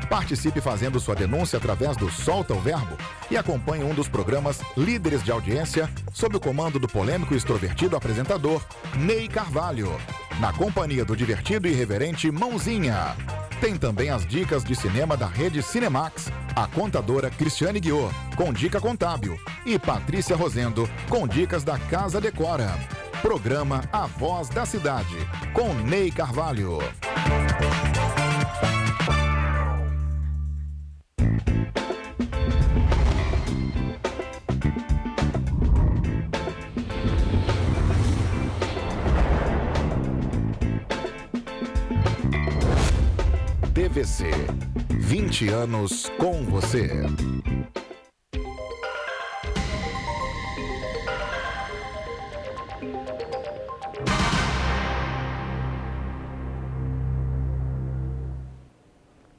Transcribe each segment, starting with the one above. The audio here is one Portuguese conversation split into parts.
Participe fazendo sua denúncia através do Solta o Verbo e acompanhe um dos programas líderes de audiência sob o comando do polêmico e extrovertido apresentador Ney Carvalho, na companhia do divertido e irreverente Mãozinha. Tem também as dicas de cinema da rede Cinemax, a contadora Cristiane Guiot, com dica contábil, e Patrícia Rosendo, com dicas da Casa Decora. Programa A Voz da Cidade, com Ney Carvalho. TVC, 20 anos com você.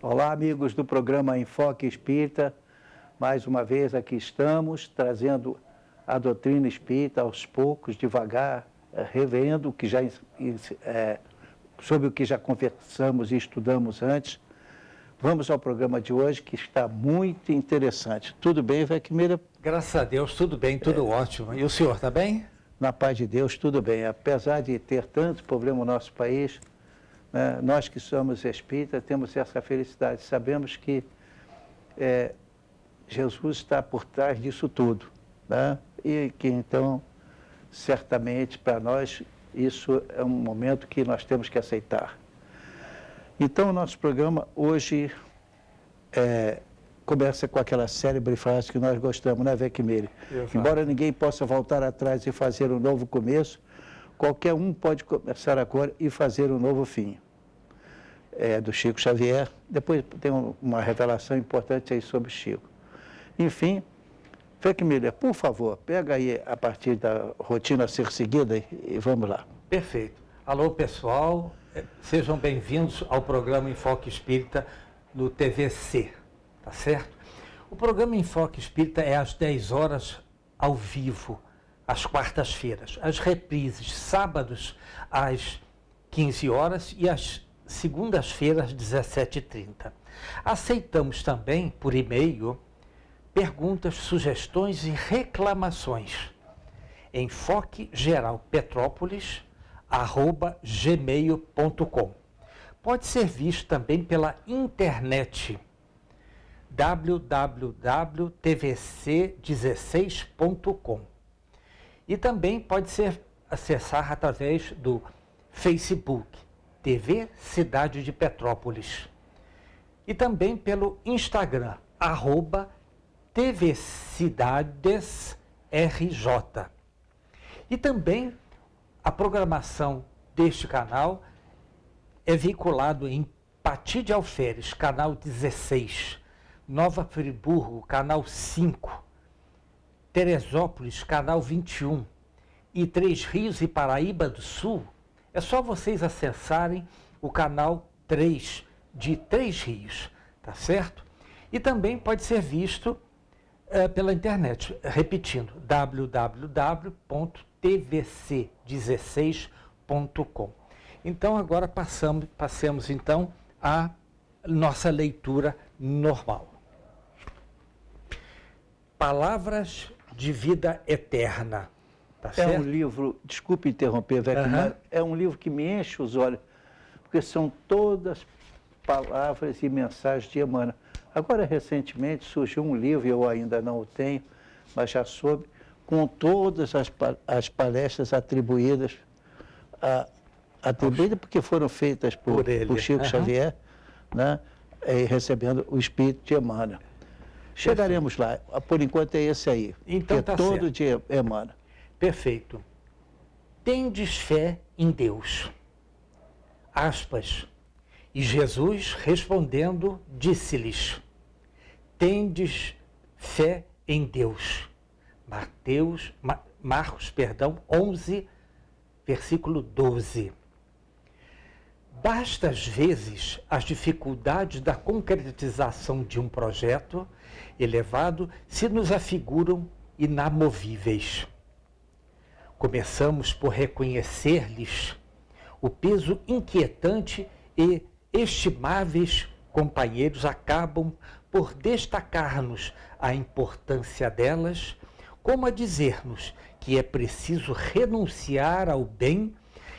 Olá, amigos do programa Enfoque Espírita. Mais uma vez aqui estamos, trazendo a doutrina espírita aos poucos, devagar, revendo o que já, sobre o que já conversamos e estudamos antes. Vamos ao programa de hoje, que está muito interessante. Tudo bem, Vecmília? Graças a Deus, tudo bem, tudo ótimo. E o senhor, está bem? Na paz de Deus, tudo bem. Apesar de ter tanto problema no nosso país, né, nós que somos espíritas temos essa felicidade. Sabemos que Jesus está por trás disso tudo, né? E que então, certamente, para nós, isso é um momento que nós temos que aceitar. Então, o nosso programa hoje começa com aquela célebre frase que nós gostamos, né, Vecmília? Embora ninguém possa voltar atrás e fazer um novo começo, qualquer um pode começar agora e fazer um novo fim. Do Chico Xavier. Depois tem uma revelação importante aí sobre Chico. Enfim, Vecmília, por favor, pega aí a partir da rotina a ser seguida e vamos lá. Perfeito. Alô, pessoal, sejam bem-vindos ao programa Enfoque Espírita no TVC, tá certo? O programa Enfoque Espírita é às 10 horas ao vivo, às quartas-feiras. As reprises, sábados às 15 horas e às segundas-feiras às 17h30. Aceitamos também, por e-mail, perguntas, sugestões e reclamações. enfoquegeralpetrópolis@gmail.com. Pode ser visto também pela internet www.tvc16.com. E também pode ser acessar através do Facebook, TV Cidade de Petrópolis. E também pelo Instagram, @tvcidadesrj. E também a programação deste canal é veiculado em Pati de Alferes, canal 16, Nova Friburgo, canal 5, Teresópolis, canal 21, e Três Rios e Paraíba do Sul. É só vocês acessarem o canal 3 de Três Rios, tá certo? E também pode ser visto pela internet, repetindo, www.tvc16.com. Então, agora passemos então à nossa leitura normal. Palavras de Vida Eterna. Tá certo? É um livro, desculpe interromper, Vecmília, é um livro que me enche os olhos, porque são todas palavras e mensagens de Emmanuel. Agora, recentemente, surgiu um livro, eu ainda não o tenho, mas já soube, com todas as palestras atribuídas, porque foram feitas por Chico Xavier, né, recebendo o Espírito de Emmanuel. Chegaremos lá, por enquanto é esse aí, então, que é todo de Emmanuel. Perfeito. Tendes fé em Deus. Aspas. E Jesus, respondendo, disse-lhes, tendes fé em Deus. Marcos, 11, versículo 12. Basta, às vezes, as dificuldades da concretização de um projeto elevado se nos afiguram inamovíveis. Começamos por reconhecer-lhes o peso inquietante e estimáveis companheiros acabam por destacar-nos a importância delas, como a dizer-nos que é preciso renunciar ao bem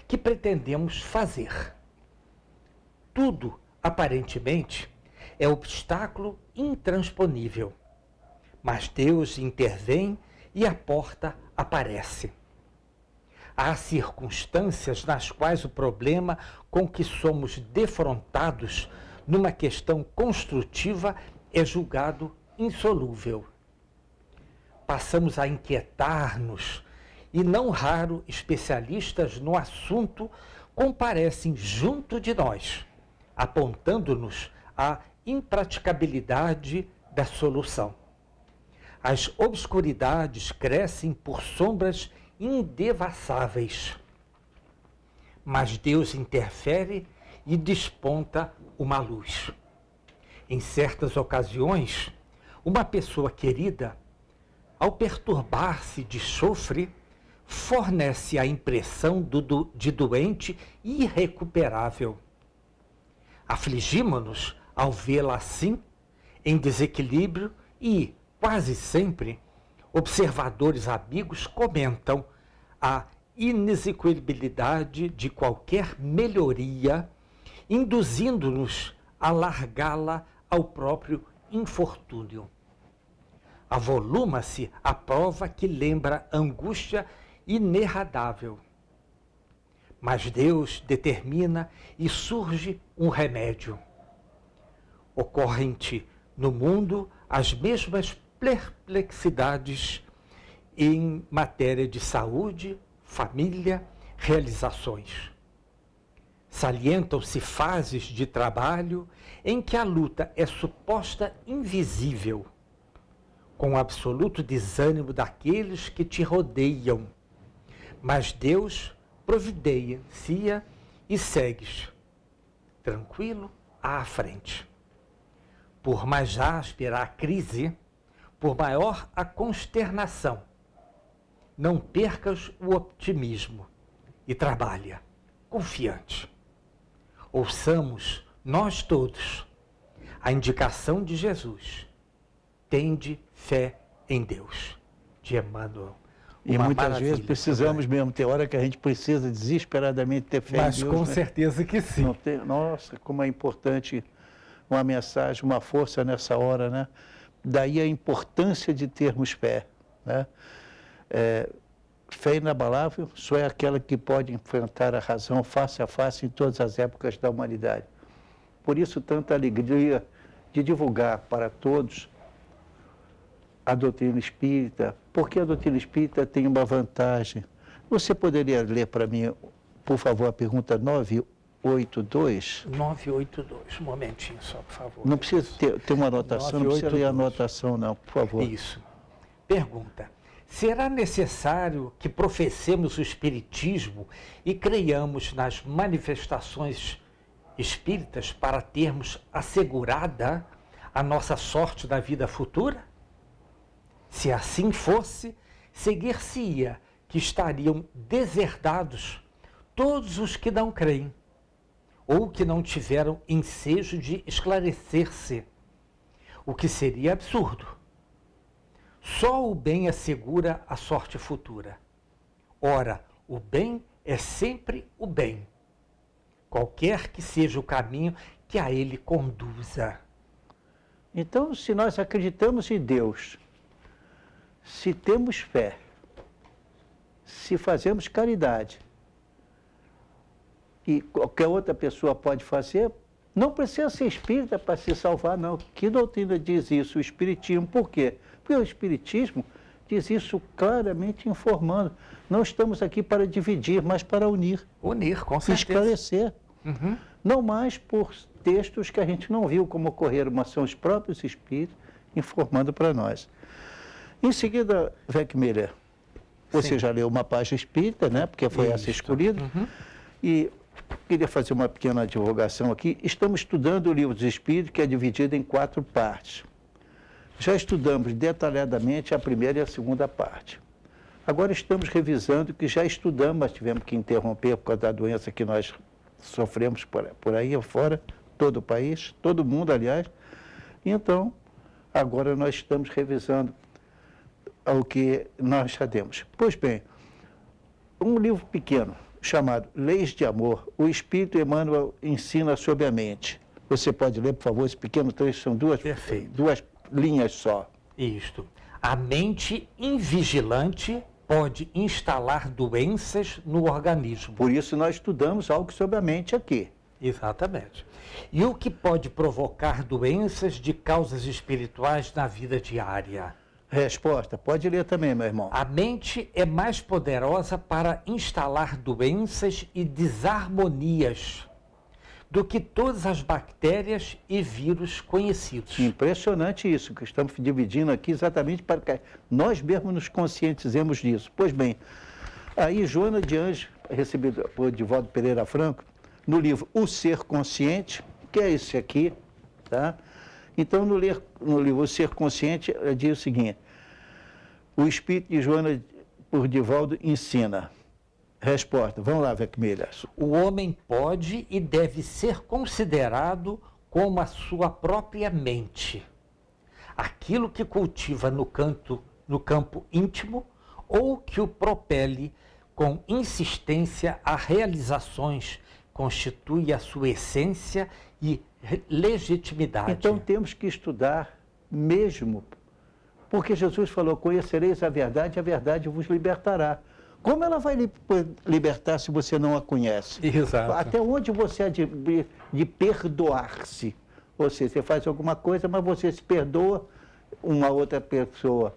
que pretendemos fazer. Tudo, aparentemente, é obstáculo intransponível, mas Deus intervém e a porta aparece. Há circunstâncias nas quais o problema com que somos defrontados numa questão construtiva é julgado insolúvel. Passamos a inquietar-nos e, não raro, especialistas no assunto comparecem junto de nós, apontando-nos a impraticabilidade da solução. As obscuridades crescem por sombras indevassáveis. Mas Deus interfere e desponta uma luz. Em certas ocasiões, uma pessoa querida, ao perturbar-se de chofre, fornece a impressão de doente irrecuperável. Afligimos-nos ao vê-la assim, em desequilíbrio, e, quase sempre, observadores amigos comentam a inexequibilidade de qualquer melhoria, induzindo-nos a largá-la ao próprio infortúnio. Avoluma-se a prova que lembra angústia inerradável. Mas Deus determina e surge um remédio. Ocorrem-te no mundo as mesmas perplexidades em matéria de saúde, família, realizações. Salientam-se fases de trabalho em que a luta é suposta invisível, com o absoluto desânimo daqueles que te rodeiam. Mas Deus providencia e segues, tranquilo, à frente. Por mais áspera a crise, por maior a consternação, não percas o otimismo e trabalha, confiante. Ouçamos, nós todos, a indicação de Jesus. Tende fé em Deus, de Emmanuel. E muitas vezes precisamos mesmo, tem hora que a gente precisa desesperadamente ter fé em Deus. Mas com certeza que sim. Nossa, como é importante uma mensagem, uma força nessa hora, né? Daí a importância de termos fé, né? Fé inabalável só é aquela que pode enfrentar a razão face a face em todas as épocas da humanidade. Por isso, tanta alegria de divulgar para todos a doutrina espírita, porque a doutrina espírita tem uma vantagem. Você poderia ler para mim, por favor, a pergunta 982? 982, um momentinho só, por favor. Não precisa ter uma anotação, 982. Não precisa ler a anotação, não, por favor. Isso. Pergunta: será necessário que professemos o Espiritismo e creiamos nas manifestações espíritas para termos assegurada a nossa sorte da vida futura? Se assim fosse, seguir-se-ia que estariam deserdados todos os que não creem, ou que não tiveram ensejo de esclarecer-se, o que seria absurdo. Só o bem assegura a sorte futura. Ora, o bem é sempre o bem, qualquer que seja o caminho que a ele conduza. Então, se nós acreditamos em Deus, se temos fé, se fazemos caridade, e qualquer outra pessoa pode fazer, não precisa ser espírita para se salvar, não. Que doutrina diz isso? O Espiritismo. Por quê? Porque o Espiritismo diz isso claramente informando. Não estamos aqui para dividir, mas para unir. Unir, com certeza. Esclarecer. Uhum. Não mais por textos que a gente não viu como ocorreram, mas são os próprios espíritos informando para nós. Em seguida, Weckmiller, você já leu uma página espírita, né? Porque foi essa escolhida. Uhum. E queria fazer uma pequena divulgação aqui. Estamos estudando o Livro dos Espíritos, que é dividido em 4 partes. Já estudamos detalhadamente a primeira e a segunda parte. Agora estamos revisando o que já estudamos, mas tivemos que interromper por causa da doença que nós sofremos por aí afora, todo o país, todo mundo, aliás. Então, agora nós estamos revisando o que nós já temos. Pois bem, um livro pequeno chamado Leis de Amor, o Espírito Emmanuel ensina sobre a mente. Você pode ler, por favor, esse pequeno trecho, são duas linhas só. Isto. A mente invigilante pode instalar doenças no organismo. Por isso nós estudamos algo sobre a mente aqui. Exatamente. E o que pode provocar doenças de causas espirituais na vida diária? Resposta, pode ler também, meu irmão. A mente é mais poderosa para instalar doenças e desarmonias do que todas as bactérias e vírus conhecidos. Impressionante isso, que estamos dividindo aqui exatamente para que nós mesmos nos conscientizemos disso. Pois bem, aí Joana de Anjos, recebido por Divaldo Pereira Franco, no livro O Ser Consciente, que é esse aqui, tá? Então, no livro O Ser Consciente, ela diz o seguinte: o Espírito de Joana por Divaldo ensina. Resposta, vamos lá, Vecmilha. O homem pode e deve ser considerado como a sua própria mente. Aquilo que cultiva no campo íntimo ou que o propele com insistência a realizações constitui a sua essência e legitimidade. Então temos que estudar mesmo, porque Jesus falou, conhecereis a verdade vos libertará. Como ela vai libertar se você não a conhece? Exato. Até onde você há de perdoar-se? Ou seja, você faz alguma coisa, mas você se perdoa uma outra pessoa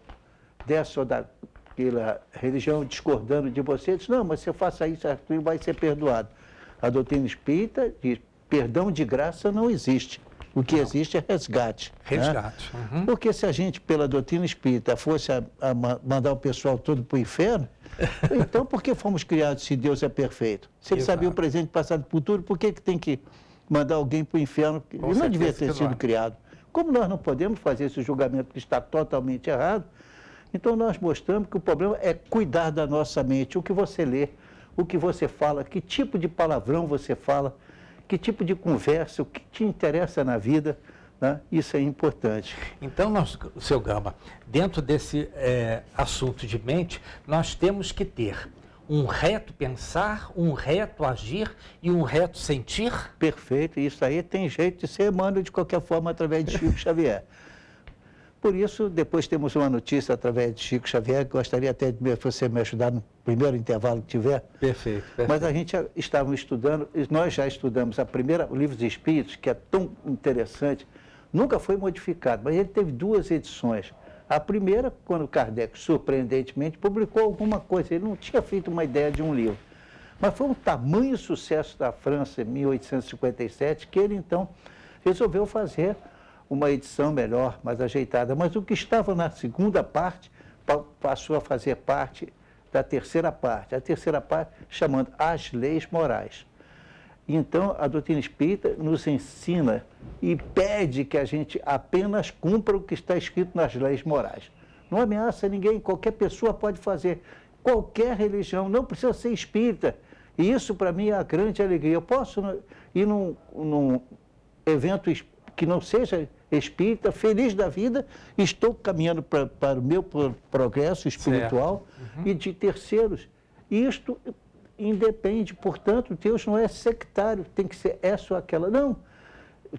dessa ou daquela religião discordando de você, diz, não, mas você faça isso, e vai ser perdoado. A doutrina espírita diz, perdão de graça não existe. O que existe é resgate. Resgate. Né? Uhum. Porque se a gente, pela doutrina espírita, fosse a mandar o pessoal todo para o inferno, então por que fomos criados se Deus é perfeito? Se ele sabia o presente, passado e futuro, por que tem que mandar alguém para o inferno? Ele não devia ter sido criado. Como nós não podemos fazer esse julgamento que está totalmente errado, então nós mostramos que o problema é cuidar da nossa mente, o que você lê, o que você fala, que tipo de palavrão você fala, que tipo de conversa, o que te interessa na vida, né? Isso é importante. Então, seu Gama, dentro desse assunto de mente, nós temos que ter um reto pensar, um reto agir e um reto sentir? Perfeito, isso aí tem jeito de ser Emmanuel de qualquer forma através de Chico Xavier. Por isso, depois temos uma notícia através de Chico Xavier, que gostaria até de você me ajudar no primeiro intervalo que tiver. Perfeito, perfeito. Mas a gente estava estudando, nós já estudamos o Livro dos Espíritos, que é tão interessante, nunca foi modificado, mas ele teve 2 edições. A primeira, quando Kardec, surpreendentemente, publicou alguma coisa, ele não tinha feito uma ideia de um livro. Mas foi um tamanho sucesso da França em 1857, que ele então resolveu fazer uma edição melhor, mais ajeitada. Mas o que estava na segunda parte passou a fazer parte da terceira parte. A terceira parte chamando As Leis Morais. Então, a doutrina espírita nos ensina e pede que a gente apenas cumpra o que está escrito nas leis morais. Não ameaça ninguém, qualquer pessoa pode fazer. Qualquer religião, não precisa ser espírita. E isso, para mim, é a grande alegria. Eu posso ir num evento que não seja espírita, feliz da vida, estou caminhando para o meu progresso espiritual e de terceiros. Isto independe, portanto, Deus não é sectário, tem que ser essa ou aquela. Não,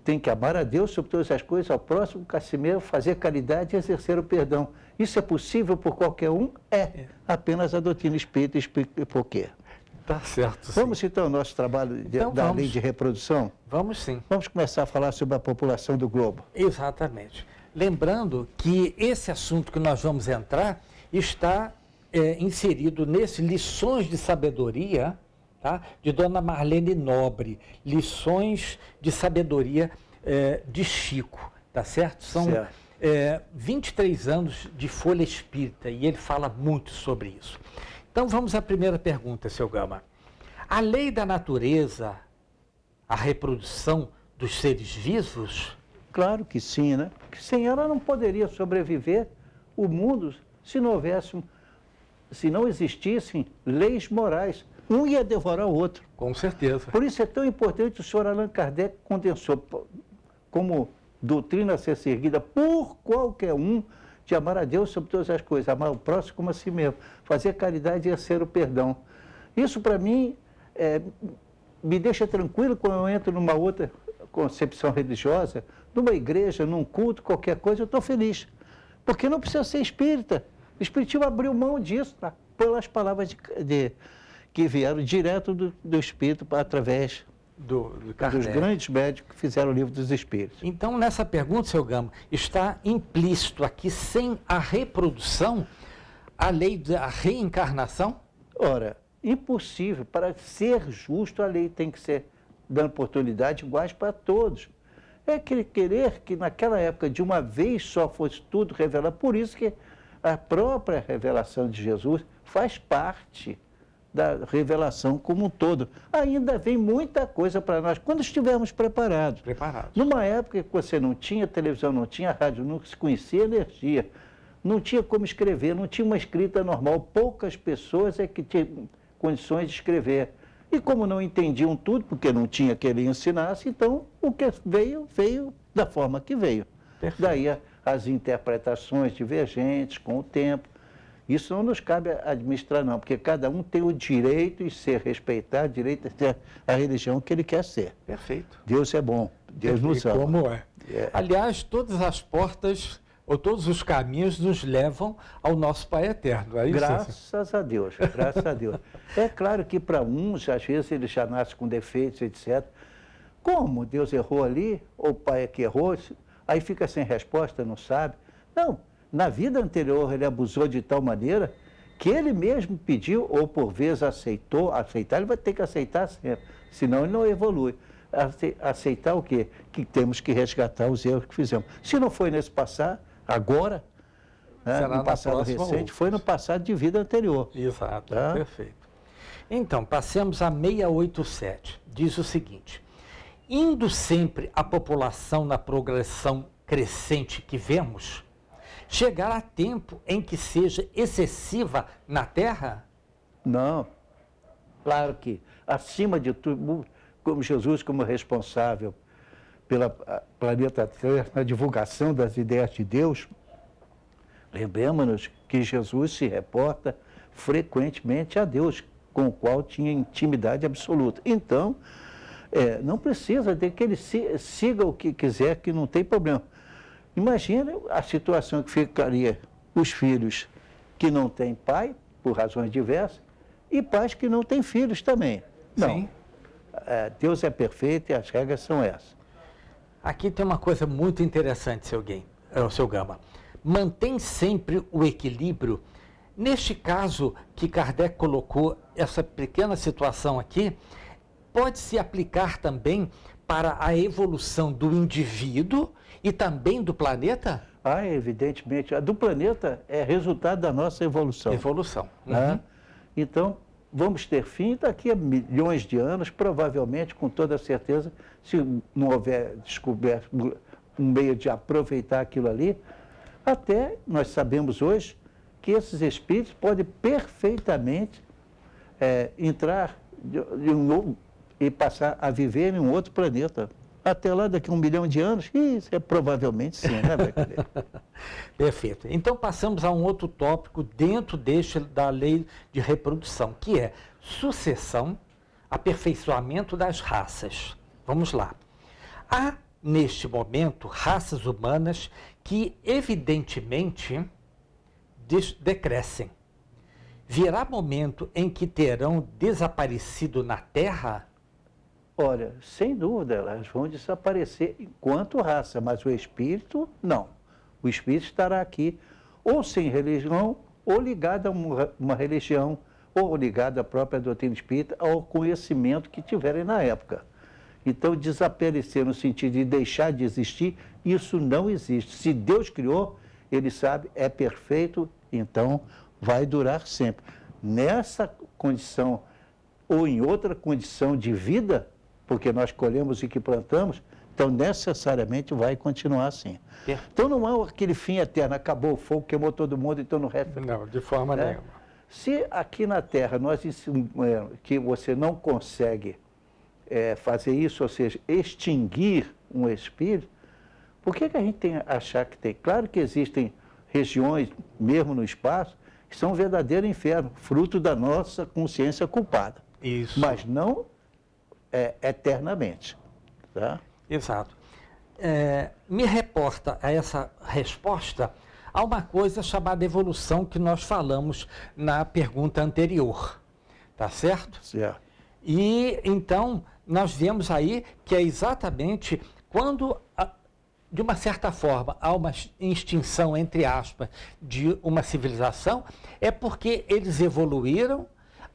tem que amar a Deus sobre todas as coisas, ao próximo, Casimiro, fazer caridade e exercer o perdão. Isso é possível por qualquer um? Apenas a doutrina espírita explica por quê. Tá certo. Vamos então ao nosso trabalho da lei de reprodução? Vamos sim. Vamos começar a falar sobre a população do globo. Exatamente. Lembrando que esse assunto que nós vamos entrar está inserido nesse Lições de Sabedoria, tá? De Dona Marlene Nobre. Lições de Sabedoria de Chico, tá certo? São 23 anos de folha espírita e ele fala muito sobre isso. Então vamos à primeira pergunta, seu Gama. A lei da natureza, a reprodução dos seres vivos? Claro que sim, né? Porque sem ela não poderia sobreviver o mundo se não existissem leis morais. Um ia devorar o outro. Com certeza. Por isso é tão importante, o senhor Allan Kardec condensou como doutrina a ser seguida por qualquer um, de amar a Deus sobre todas as coisas, amar o próximo como a si mesmo, fazer caridade e ser o perdão. Isso, para mim, me deixa tranquilo quando eu entro numa outra concepção religiosa, numa igreja, num culto, qualquer coisa, eu estou feliz. Porque não precisa ser espírita. O espiritismo abriu mão disso, tá? Pelas palavras que vieram direto do espírito através dos grandes médicos que fizeram o livro dos espíritos. Então, nessa pergunta, seu Gama, está implícito aqui, sem a reprodução, a lei da reencarnação? Ora, impossível. Para ser justo, a lei tem que ser dando oportunidades iguais para todos. É querer que naquela época, de uma vez só, fosse tudo revelado. Por isso que a própria revelação de Jesus faz parte da revelação como um todo. Ainda vem muita coisa para nós, quando estivermos preparados. Numa época que você não tinha televisão, não tinha rádio, não se conhecia energia, não tinha como escrever, não tinha uma escrita normal. Poucas pessoas é que tinham condições de escrever. E como não entendiam tudo, porque não tinha quem lhe ensinasse, então o que veio, veio da forma que veio. Perfeito. Daí as interpretações divergentes com o tempo. Isso não nos cabe administrar, não, porque cada um tem o direito de ser respeitado, o direito de ter a religião que ele quer ser. Perfeito. Deus é bom, Deus nos ama. Como é. Aliás, todas as portas ou todos os caminhos nos levam ao nosso Pai Eterno. É isso? Graças a Deus, graças a Deus. É claro que para uns, às vezes, ele já nasce com defeitos, etc. Como Deus errou ali, ou o pai é que errou, aí fica sem resposta, não sabe. Não, na vida anterior ele abusou de tal maneira que ele mesmo pediu, ou por vezes aceitar, ele vai ter que aceitar sempre, senão ele não evolui. Aceitar o quê? Que temos que resgatar os erros que fizemos. Se não foi nesse passado, agora, né, no passado recente, foi no passado de vida anterior. Exato, tá? Perfeito. Então, passemos a 687. Diz o seguinte: indo sempre a população na progressão crescente que vemos, chegará tempo em que seja excessiva na Terra? Não. Claro que, acima de tudo, como Jesus como responsável pela planeta Terra, na divulgação das ideias de Deus, lembremos-nos que Jesus se reporta frequentemente a Deus, com o qual tinha intimidade absoluta. Então, não precisa de que ele siga o que quiser, que não tem problema. Imagina a situação que ficaria os filhos que não têm pai, por razões diversas, e pais que não têm filhos também. Não. Sim. Deus é perfeito e as regras são essas. Aqui tem uma coisa muito interessante, seu Gama. Mantém sempre o equilíbrio. Neste caso que Kardec colocou, essa pequena situação aqui, pode se aplicar também para a evolução do indivíduo e também do planeta? Evidentemente. A do planeta é resultado da nossa evolução. Evolução. Uhum. Então, vamos ter fim daqui a milhões de anos, provavelmente, com toda certeza, se não houver descoberto um meio de aproveitar aquilo ali, até nós sabemos hoje que esses espíritos podem perfeitamente entrar e passar a viver em um outro planeta. Até lá, daqui a 1 milhão de anos, isso provavelmente sim, né, Becker? Perfeito. Então, passamos a um outro tópico dentro da lei de reprodução, que é sucessão, aperfeiçoamento das raças. Vamos lá. Há, neste momento, raças humanas que, evidentemente, decrescem. Virá momento em que terão desaparecido na Terra? Olha, sem dúvida, elas vão desaparecer enquanto raça, mas o espírito, não. O espírito estará aqui ou sem religião, ou ligado a uma religião, ou ligado à própria doutrina espírita, ao conhecimento que tiverem na época. Então, desaparecer no sentido de deixar de existir, isso não existe. Se Deus criou, Ele sabe, é perfeito, então vai durar sempre. Nessa condição ou em outra condição de vida, porque nós colhemos o que plantamos, então necessariamente vai continuar assim. Então não há aquele fim eterno, acabou o fogo, queimou todo mundo, então não resta... Não, de forma nenhuma. Se aqui na Terra nós ensinamos que você não consegue fazer isso, ou seja, extinguir um espírito, por que a gente tem a achar que tem? Claro que existem regiões, mesmo no espaço, que são um verdadeiro inferno, fruto da nossa consciência culpada. Isso. Mas não eternamente. Tá? Exato. Me reporta a essa resposta a uma coisa chamada evolução que nós falamos na pergunta anterior. Tá certo? Certo. E então nós vemos aí que é exatamente quando, de uma certa forma, há uma extinção, entre aspas, de uma civilização, é porque eles evoluíram,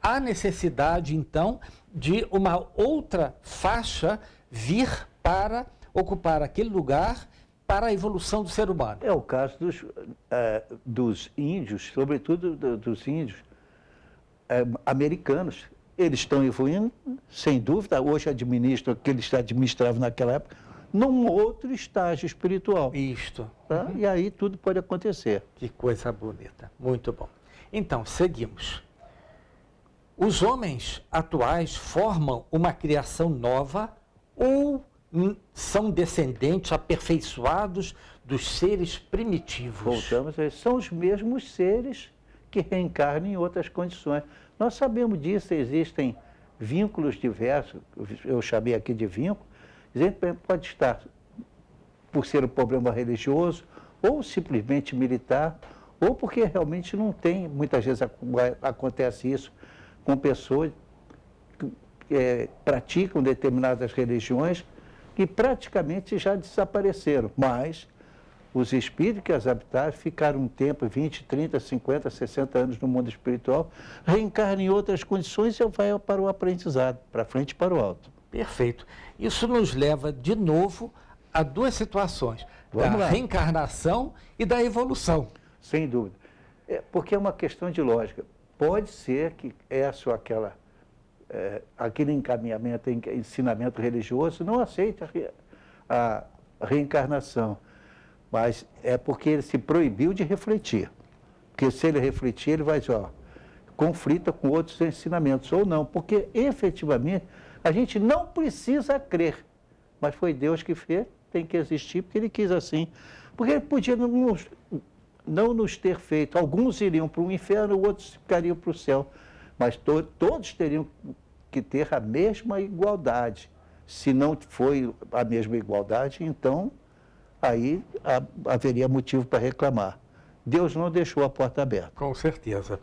há necessidade, então, de uma outra faixa vir para ocupar aquele lugar para a evolução do ser humano. É o caso dos índios, sobretudo dos índios americanos. Eles estão evoluindo, sem dúvida, hoje administram o que eles administravam naquela época, num outro estágio espiritual. Isto. Tá? E aí tudo pode acontecer. Que coisa bonita. Muito bom. Então, seguimos. Os homens atuais formam uma criação nova ou são descendentes aperfeiçoados dos seres primitivos? Voltamos a isso. São os mesmos seres que reencarnam em outras condições. Nós sabemos disso, existem vínculos diversos, eu chamei aqui de vínculo, pode estar por ser um problema religioso, ou simplesmente militar, ou porque realmente não tem, muitas vezes acontece isso com pessoas que praticam determinadas religiões que praticamente já desapareceram, mas os espíritos que as habitaram ficaram um tempo, 20, 30, 50, 60 anos no mundo espiritual, reencarnam em outras condições e vai para o aprendizado, para frente e para o alto. Perfeito. Isso nos leva de novo a duas situações, da reencarnação e da evolução. Sem dúvida. Porque é uma questão de lógica. Pode ser que essa ou aquele encaminhamento, ensinamento religioso não aceite a reencarnação, mas é porque ele se proibiu de refletir. Porque se ele refletir, ele vai dizer, conflita com outros ensinamentos, ou não, porque efetivamente a gente não precisa crer, mas foi Deus que fez, tem que existir, porque ele quis assim. Porque ele podia não nos ter feito, alguns iriam para o inferno, outros ficariam para o céu, mas todos teriam que ter a mesma igualdade. Se não foi a mesma igualdade, então aí haveria motivo para reclamar. Deus não deixou a porta aberta. Com certeza.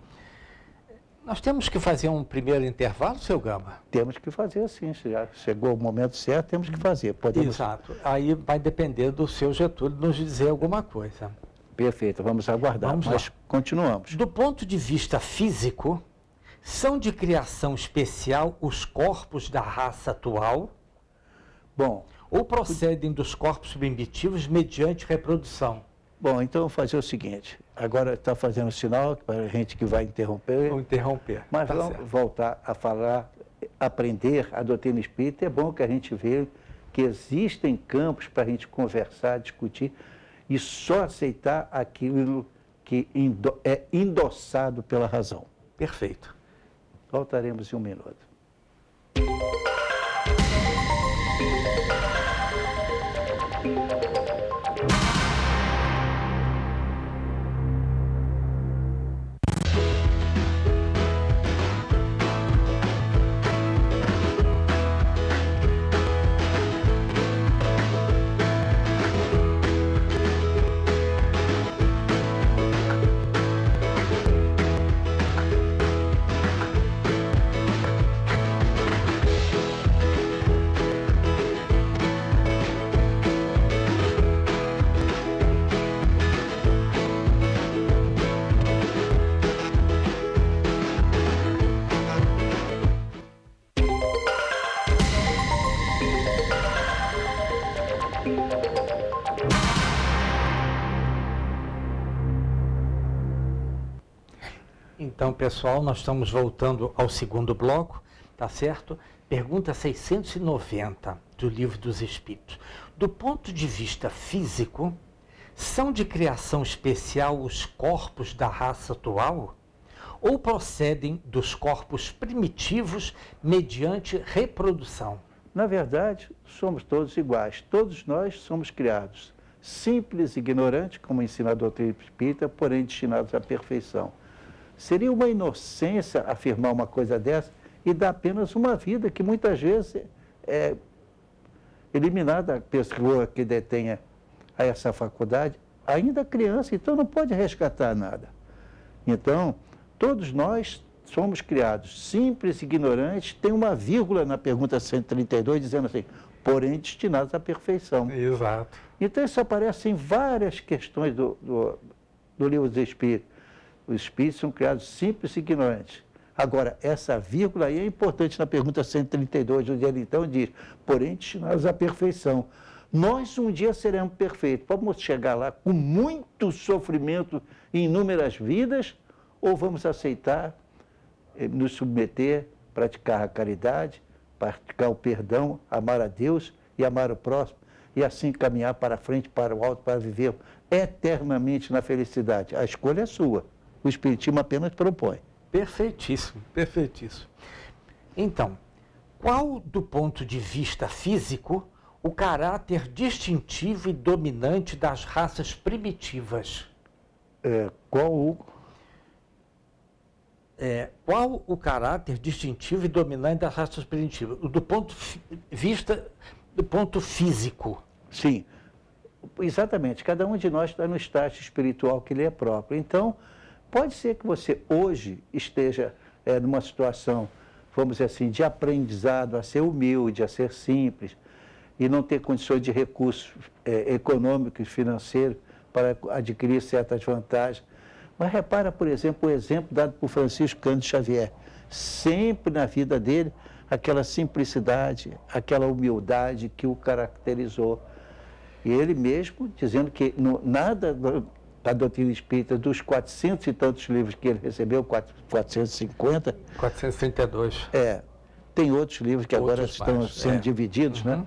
Nós temos que fazer um primeiro intervalo, seu Gama? Temos que fazer, sim. Se já chegou o momento certo, temos que fazer. Podemos... Exato. Aí vai depender do seu Getúlio nos dizer alguma coisa. Perfeito, vamos aguardar. Vamos mas lá. Continuamos. Do ponto de vista físico, são de criação especial os corpos da raça atual? Bom... Ou procedem dos corpos primitivos mediante reprodução? Bom, então vamos fazer o seguinte. Agora está fazendo sinal para a gente que vai interromper. Vou interromper. Mas vamos voltar a falar, aprender a doutrina espírita. É bom que a gente veja que existem campos para a gente conversar, discutir e só aceitar aquilo que é endossado pela razão. Perfeito. Voltaremos em um minuto. Então, pessoal, nós estamos voltando ao segundo bloco, tá certo? Pergunta 690 do Livro dos Espíritos. Do ponto de vista físico, são de criação especial os corpos da raça atual? ou procedem dos corpos primitivos mediante reprodução? Na verdade, somos todos iguais. Todos nós somos criados simples e ignorantes, como ensina a doutrina espírita, porém destinados à perfeição. Seria uma inocência afirmar uma coisa dessa e dar apenas uma vida que muitas vezes é eliminada a pessoa que detenha essa faculdade, ainda criança, então não pode resgatar nada. Então, todos nós somos criados simples, ignorantes, tem uma vírgula na pergunta 132 dizendo assim, porém destinados à perfeição. Exato. Então isso aparece em várias questões do livro dos Espíritos. Os Espíritos são criados simples e ignorantes. Agora, essa vírgula aí é importante na pergunta 132, onde ele então diz, porém destinados à perfeição. Nós um dia seremos perfeitos. Vamos chegar lá com muito sofrimento em inúmeras vidas, ou vamos aceitar, nos submeter, praticar a caridade, praticar o perdão, amar a Deus e amar o próximo, e assim caminhar para frente, para o alto, para viver eternamente na felicidade. A escolha é sua. O Espiritismo apenas propõe. Perfeitíssimo, perfeitíssimo. Então, qual, do ponto de vista físico, o caráter distintivo e dominante das raças primitivas? Qual o caráter distintivo e dominante das raças primitivas? Do ponto de vista, do ponto físico. Sim, exatamente. Cada um de nós está no estágio espiritual que lhe é próprio. Então, pode ser que você hoje esteja numa situação, vamos dizer assim, de aprendizado a ser humilde, a ser simples, e não ter condições de recursos econômicos, financeiros, para adquirir certas vantagens. Mas repara, por exemplo, o exemplo dado por Francisco Cândido Xavier. Sempre na vida dele, aquela simplicidade, aquela humildade que o caracterizou. E ele mesmo dizendo que nada da doutrina espírita, dos 400 e tantos livros que ele recebeu, 450... 432. Tem outros livros que agora estão sendo divididos, né?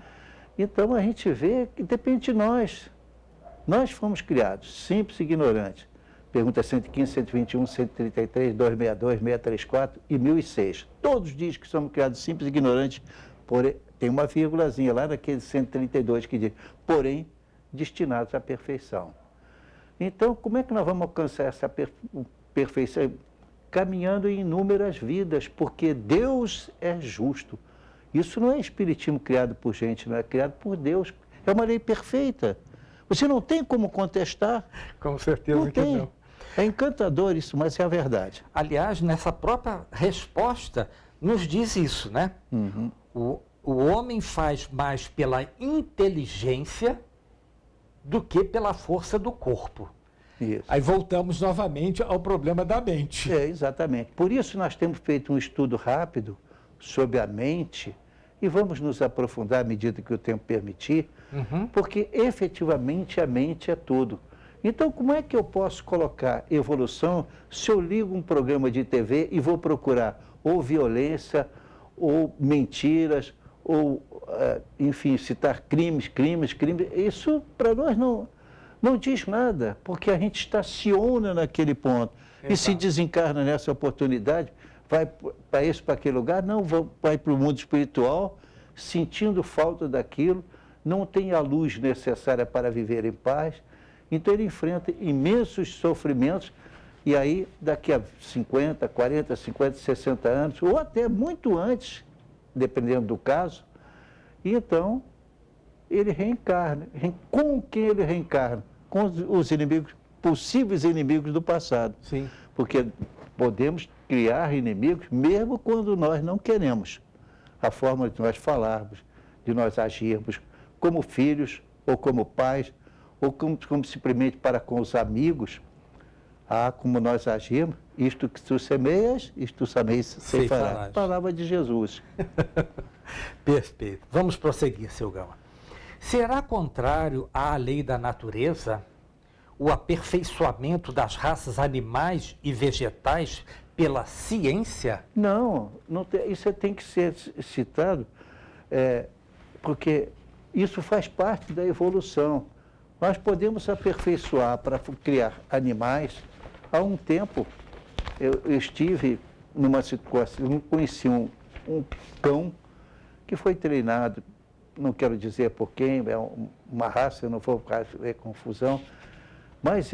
Então a gente vê que depende de nós. Nós fomos criados simples e ignorantes. Pergunta 115, 121, 133, 262, 634 e 1006. Todos dizem que somos criados simples e ignorantes, porém, tem uma vírgulazinha lá naquele 132 que diz, porém, destinados à perfeição. Então, como é que nós vamos alcançar essa perfeição? Caminhando em inúmeras vidas, porque Deus é justo. Isso não é espiritismo criado por gente, não é criado por Deus. É uma lei perfeita. Você não tem como contestar. Com certeza não que tem. não. É encantador isso, mas é a verdade. Aliás, nessa própria resposta, nos diz isso, né? Uhum. O homem faz mais pela inteligência do que pela força do corpo. Isso. Aí voltamos novamente ao problema da mente. Exatamente. Por isso nós temos feito um estudo rápido sobre a mente e vamos nos aprofundar à medida que o tempo permitir, porque efetivamente a mente é tudo. Então, como é que eu posso colocar evolução se eu ligo um programa de TV e vou procurar ou violência, ou mentiras, ou, enfim, citar crimes? Isso, para nós, não diz nada, porque a gente estaciona naquele ponto. Exato. E se desencarna nessa oportunidade, vai para aquele lugar, não, vai para o mundo espiritual, sentindo falta daquilo, não tem a luz necessária para viver em paz. Então ele enfrenta imensos sofrimentos e aí daqui a 50, 40, 50, 60 anos, ou até muito antes, dependendo do caso, e então ele reencarna. Com quem ele reencarna? Com os inimigos, possíveis inimigos do passado. Sim. Porque podemos criar inimigos mesmo quando nós não queremos. A forma de nós falarmos, de nós agirmos como filhos ou como pais, ou como simplesmente para com os amigos, como nós agimos, isto que tu semeias, isto também se fará. Palavra de Jesus. Perfeito. Vamos prosseguir, seu Gama. Será contrário à lei da natureza o aperfeiçoamento das raças animais e vegetais pela ciência? Não, isso tem que ser citado, porque isso faz parte da evolução. Nós podemos aperfeiçoar para criar animais há um tempo eu estive numa situação, conheci um cão que foi treinado, não quero dizer por quem, é uma raça, eu não vou fazer confusão, mas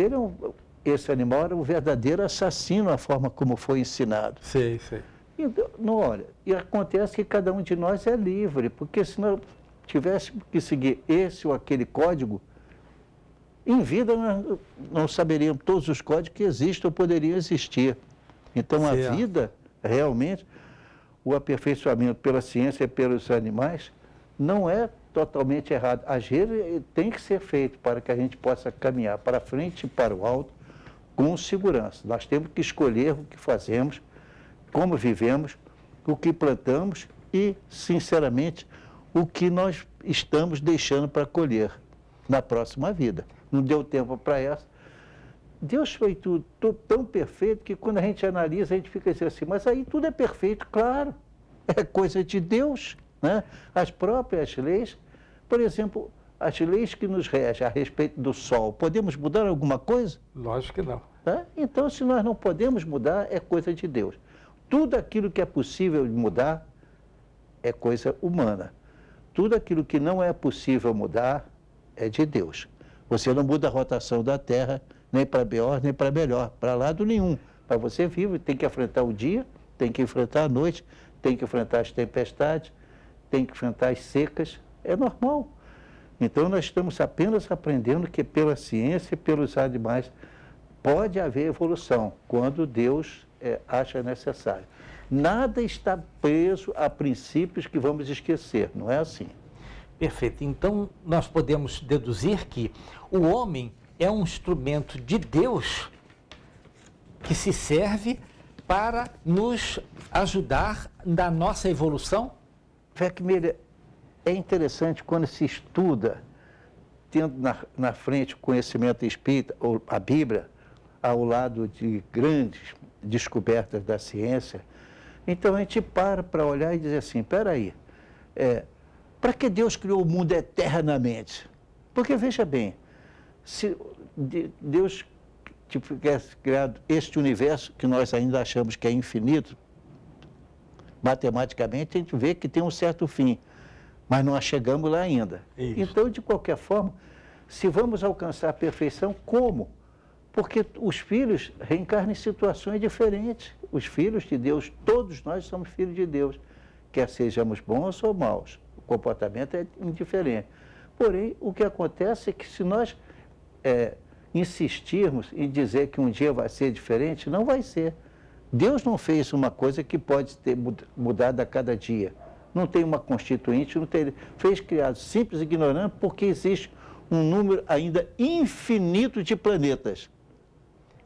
esse animal era um verdadeiro assassino, a forma como foi ensinado. Sei. Então, não, olha, e acontece que cada um de nós é livre, porque se nós tivéssemos que seguir esse ou aquele código, em vida nós não saberíamos todos os códigos que existem ou poderiam existir. Então, certo. A vida, realmente, o aperfeiçoamento pela ciência e pelos animais, não é totalmente errado. Às vezes, tem que ser feito para que a gente possa caminhar para frente e para o alto com segurança. Nós temos que escolher o que fazemos, como vivemos, o que plantamos e, sinceramente, o que nós estamos deixando para colher na próxima vida. Não deu tempo para essa. Deus fez tudo tão perfeito que quando a gente analisa, a gente fica assim, mas aí tudo é perfeito, claro, é coisa de Deus, né? As próprias leis, por exemplo, as leis que nos regem a respeito do sol, podemos mudar alguma coisa? Lógico que não. Tá? Então, se nós não podemos mudar, é coisa de Deus. Tudo aquilo que é possível de mudar é coisa humana. Tudo aquilo que não é possível mudar é de Deus. Você não muda a rotação da Terra, nem para pior, nem para melhor, para lado nenhum. Para você vive, tem que enfrentar o dia, tem que enfrentar a noite, tem que enfrentar as tempestades, tem que enfrentar as secas, é normal. Então, nós estamos apenas aprendendo que pela ciência e pelos animais pode haver evolução, quando Deus acha necessário. Nada está preso a princípios que vamos esquecer, não é assim. Perfeito. Então, nós podemos deduzir que o homem é um instrumento de Deus que se serve para nos ajudar na nossa evolução? Weckmiller, é interessante quando se estuda, tendo na frente o conhecimento espírita, ou a Bíblia, ao lado de grandes descobertas da ciência, então a gente para olhar e dizer assim, espera aí, para que Deus criou o mundo eternamente? Porque, veja bem, se Deus tivesse criado este universo, que nós ainda achamos que é infinito, matematicamente a gente vê que tem um certo fim, mas não chegamos lá ainda. Isso. Então, de qualquer forma, se vamos alcançar a perfeição, como? Porque os filhos reencarnam em situações diferentes. Os filhos de Deus, todos nós somos filhos de Deus, quer sejamos bons ou maus. O comportamento é indiferente. Porém, o que acontece é que se nós insistirmos em dizer que um dia vai ser diferente, não vai ser. Deus não fez uma coisa que pode ter mudado a cada dia. Não tem uma constituinte, não tem, fez criado simples e ignorante porque existe um número ainda infinito de planetas.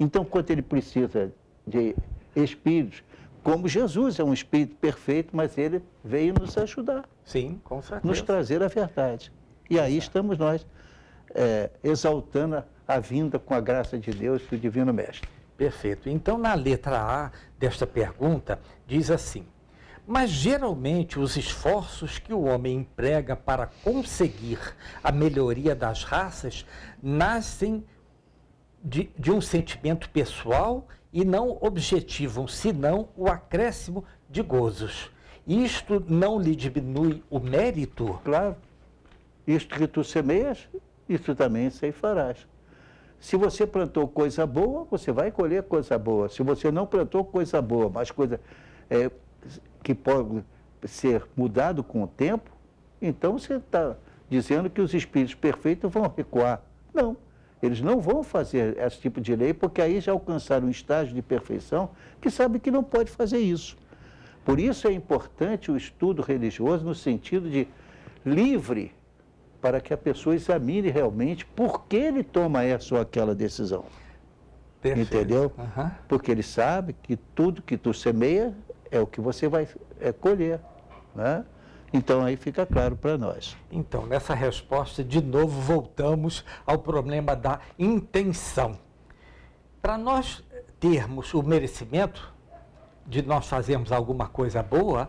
Então, quanto ele precisa de espíritos, como Jesus é um espírito perfeito, mas ele veio nos ajudar. Sim, com certeza. Nos trazer a verdade. E aí estamos nós exaltando a vinda com a graça de Deus do Divino Mestre. Perfeito. Então, na letra A desta pergunta, diz assim: mas geralmente os esforços que o homem emprega para conseguir a melhoria das raças nascem de um sentimento pessoal e não objetivam, senão o acréscimo de gozos. Isto não lhe diminui o mérito? Claro. Isto que tu semeias, isso também ceifarás. Se você plantou coisa boa, você vai colher coisa boa. Se você não plantou coisa boa, mas coisa que pode ser mudado com o tempo, então você está dizendo que os espíritos perfeitos vão recuar. Não, eles não vão fazer esse tipo de lei, porque aí já alcançaram um estágio de perfeição que sabe que não pode fazer isso. Por isso é importante o estudo religioso no sentido de livre, para que a pessoa examine realmente por que ele toma essa ou aquela decisão. Perfeito. Entendeu? Uhum. Porque ele sabe que tudo que tu semeia é o que você vai colher, né? Então aí fica claro para nós. Então, nessa resposta, de novo, voltamos ao problema da intenção. Para nós termos o merecimento de nós fazermos alguma coisa boa,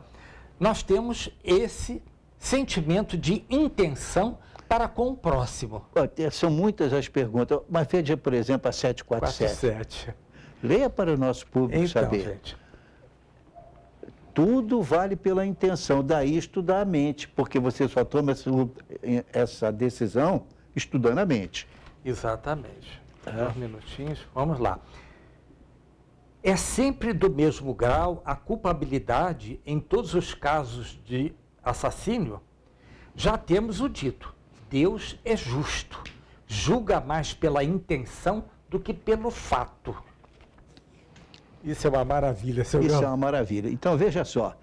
nós temos esse sentimento de intenção para com o próximo. São muitas as perguntas, mas veja, por exemplo, a 747. 47. Leia para o nosso público Então, saber. gente, Tudo vale pela intenção, daí estudar a mente, porque você só toma essa decisão estudando a mente. exatamente. 2 minutinhos, vamos lá. É sempre do mesmo grau a culpabilidade em todos os casos de assassínio? Já temos o dito, Deus é justo, julga mais pela intenção do que pelo fato. Isso é uma maravilha, seu Isso Gama. é uma maravilha. Então, veja só,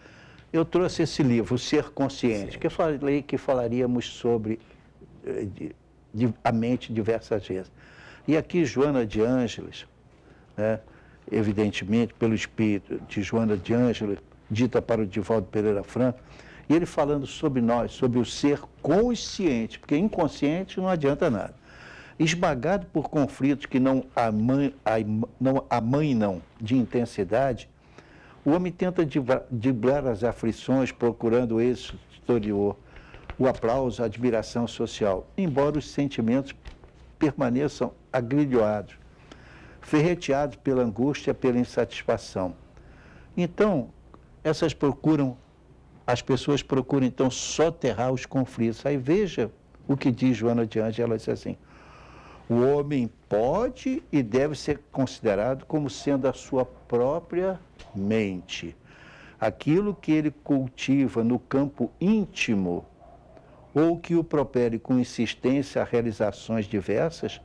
eu trouxe esse livro, O Ser Consciente, que eu falei que falaríamos sobre a mente diversas vezes. E aqui, Joana de Ângeles, né, evidentemente, pelo espírito de Joana de Ângeles, dita para o Divaldo Pereira Franco, e ele falando sobre nós, sobre o ser consciente, porque inconsciente não adianta nada. Esmagado por conflitos que não amainam de intensidade, o homem tenta driblar as aflições, procurando o êxito exterior, o aplauso, a admiração social, embora os sentimentos permaneçam agrilhoados, ferreteados pela angústia, pela insatisfação. Então, as pessoas procuram então soterrar os conflitos. Aí veja o que diz Joana de Ângeles, ela diz assim: o homem pode e deve ser considerado como sendo a sua própria mente. Aquilo que ele cultiva no campo íntimo ou que o propele com insistência a realizações diversas,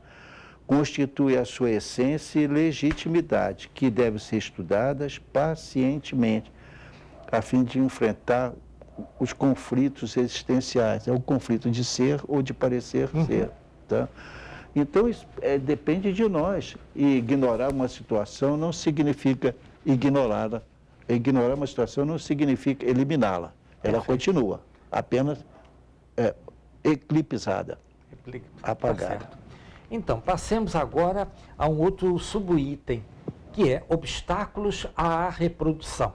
constitui a sua essência e legitimidade, que devem ser estudadas pacientemente, a fim de enfrentar os conflitos existenciais. É o conflito de ser ou de parecer ser. Tá? Então, isso depende de nós. E ignorar uma situação não significa ignorá-la. Ignorar uma situação não significa eliminá-la. Ela continua, apenas eclipsada, apagada. Tá. Então, passemos agora a um outro subitem, que é obstáculos à reprodução.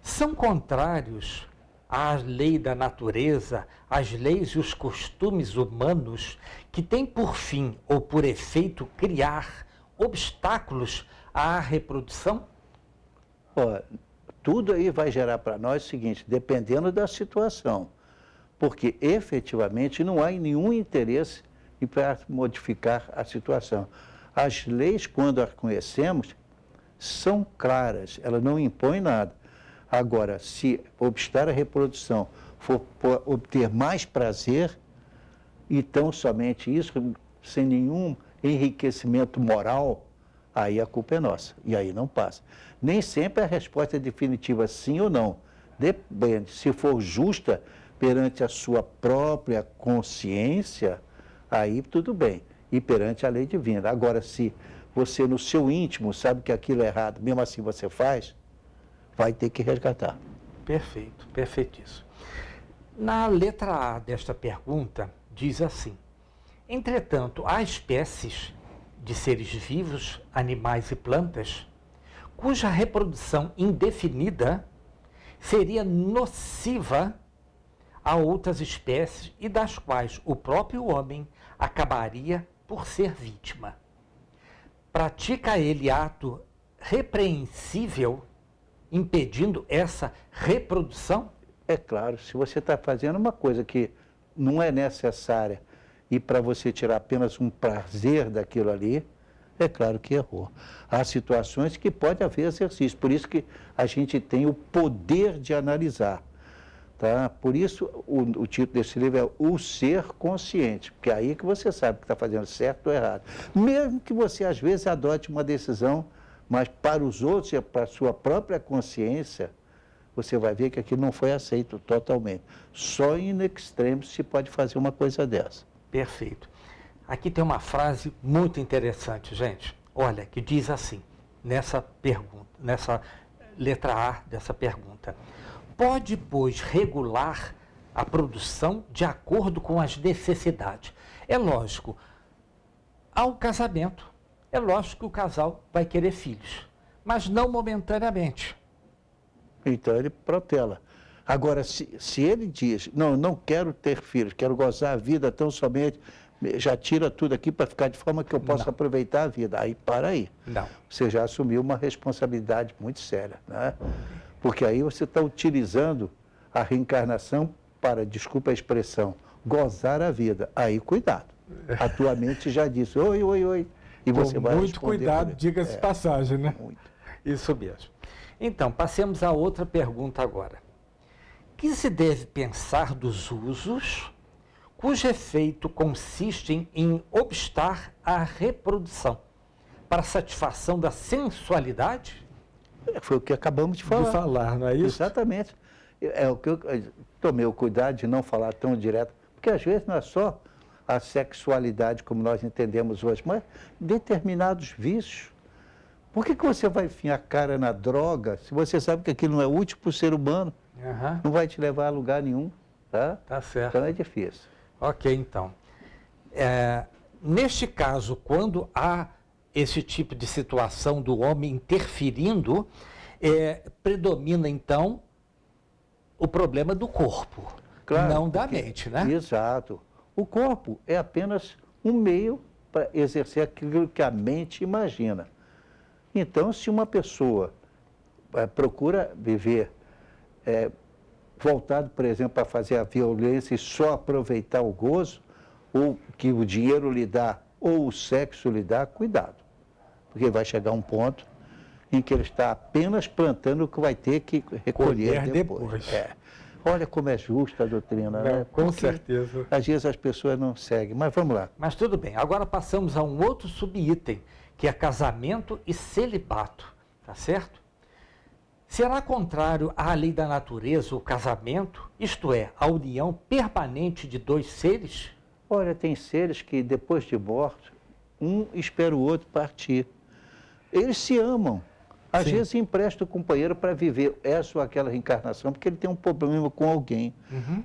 São contrários à lei da natureza, às leis e os costumes humanos que têm por fim ou por efeito criar obstáculos à reprodução? Tudo aí vai gerar para nós o seguinte, dependendo da situação, porque efetivamente não há nenhum interesse para modificar a situação. As leis, quando as conhecemos, são claras, elas não impõem nada. Agora, se obstar a reprodução for obter mais prazer, então somente isso, sem nenhum enriquecimento moral, aí a culpa é nossa, e aí não passa. Nem sempre a resposta é definitiva sim ou não. Depende, se for justa perante a sua própria consciência, aí tudo bem, e perante a lei divina. Agora, se você no seu íntimo sabe que aquilo é errado, mesmo assim você faz, vai ter que resgatar. Perfeito, perfeitíssimo. Na letra A desta pergunta, diz assim: entretanto, há espécies de seres vivos, animais e plantas, cuja reprodução indefinida seria nociva a outras espécies e das quais o próprio homem acabaria por ser vítima. Pratica ele ato repreensível impedindo essa reprodução? É claro, se você está fazendo uma coisa que não é necessária e para você tirar apenas um prazer daquilo ali, é claro que errou. Há situações que pode haver exercício, por isso que a gente tem o poder de analisar. Tá? Por isso o título desse livro é O Ser Consciente, porque é aí que você sabe que está fazendo certo ou errado. Mesmo que você às vezes adote uma decisão, mas para os outros e para a sua própria consciência, você vai ver que aquilo não foi aceito totalmente. Só in extremis se pode fazer uma coisa dessa. Perfeito. Aqui tem uma frase muito interessante, gente. Olha, que diz assim, nessa pergunta, nessa letra A dessa pergunta: pode, pois, regular a produção de acordo com as necessidades. É lógico, ao casamento, é lógico que o casal vai querer filhos, mas não momentaneamente. Então ele protela. Agora, se ele diz, não quero ter filhos, quero gozar a vida tão somente já tira tudo aqui para ficar de forma que eu possa aproveitar a vida. Aí, para aí. Não. Você já assumiu uma responsabilidade muito séria, né? Porque aí você está utilizando a reencarnação para, desculpa a expressão, gozar a vida. Aí, cuidado. A tua mente já disse, oi, oi, oi. E você vai muito cuidado, diga-se de passagem, né? Muito. Isso mesmo. Então, passemos a outra pergunta agora. O que se deve pensar dos usos cujo efeito consiste em obstar a reprodução para satisfação da sensualidade? Foi o que acabamos de falar. De falar, não é isso? Exatamente. É o que eu tomei o cuidado de não falar tão direto, porque às vezes não é só a sexualidade como nós entendemos hoje, mas determinados vícios. Por que você vai enfiar a cara na droga se você sabe que aquilo não é útil para o ser humano? Não vai te levar a lugar nenhum, tá? Tá certo. Então é difícil. Ok, então. Neste caso, quando há esse tipo de situação do homem interferindo, predomina, então, o problema do corpo, não da mente, né? Exato. O corpo é apenas um meio para exercer aquilo que a mente imagina. Então, se uma pessoa procura viver voltado, por exemplo, para fazer a violência e só aproveitar o gozo, ou que o dinheiro lhe dá, ou o sexo lhe dá, cuidado. Porque vai chegar um ponto em que ele está apenas plantando o que vai ter que recolher depois. Olha como é justa a doutrina, né? Com Porque certeza. às vezes as pessoas não seguem, mas vamos lá. Mas tudo bem, agora passamos a um outro subitem, que é casamento e celibato, tá certo? Será contrário à lei da natureza o casamento, isto é, a união permanente de dois seres? Olha, tem seres que depois de morto, um espera o outro partir. Eles se amam. Às vezes empresta o companheiro para viver essa ou aquela reencarnação, porque ele tem um problema com alguém.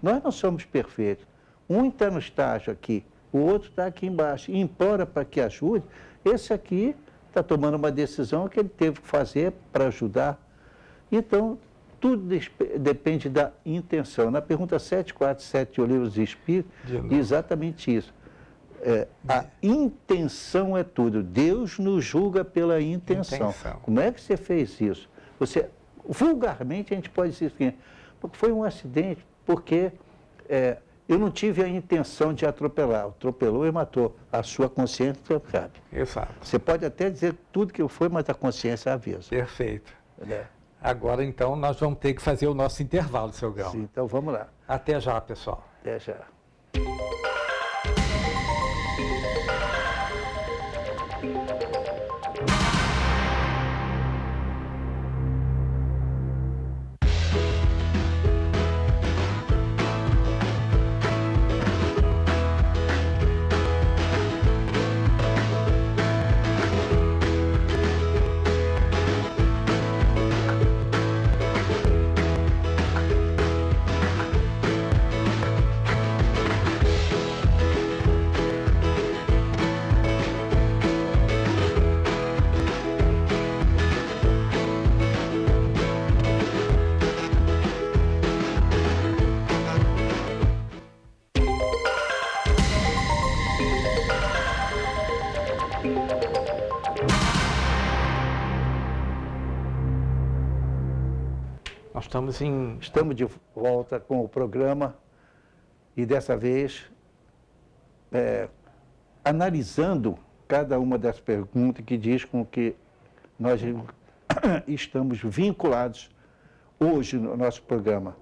Nós não somos perfeitos. Um está no estágio aqui, o outro está aqui embaixo, e implora para que ajude. Esse aqui está tomando uma decisão que ele teve que fazer para ajudar. Então, tudo depende da intenção. Na pergunta 747 do Livro dos Espíritos, diz exatamente isso. A intenção é tudo. Deus nos julga pela intenção. Como é que você fez isso? Vulgarmente, a gente pode dizer assim, foi um acidente, porque eu não tive a intenção de atropelar. Atropelou e matou. A sua consciência cabe. Exato. Você pode até dizer tudo que foi, mas a consciência avisa. Perfeito. Agora, então, nós vamos ter que fazer o nosso intervalo, seu Grão. Sim, então vamos lá. Até já, pessoal. Até já. Estamos de volta com o programa e dessa vez analisando cada uma das perguntas que diz com que nós estamos vinculados hoje no nosso programa.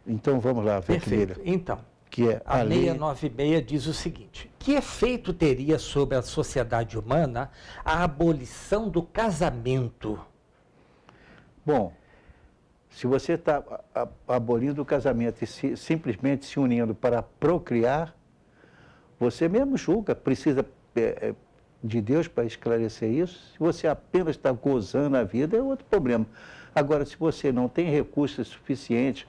Então vamos lá, Perfeito. Então, que é a 696 diz o seguinte: que efeito teria sobre a sociedade humana a abolição do casamento? Bom, se você está abolindo o casamento e simplesmente se unindo para procriar, você mesmo julga, precisa de Deus para esclarecer isso. Se você apenas está gozando a vida, é outro problema. Agora, se você não tem recursos suficientes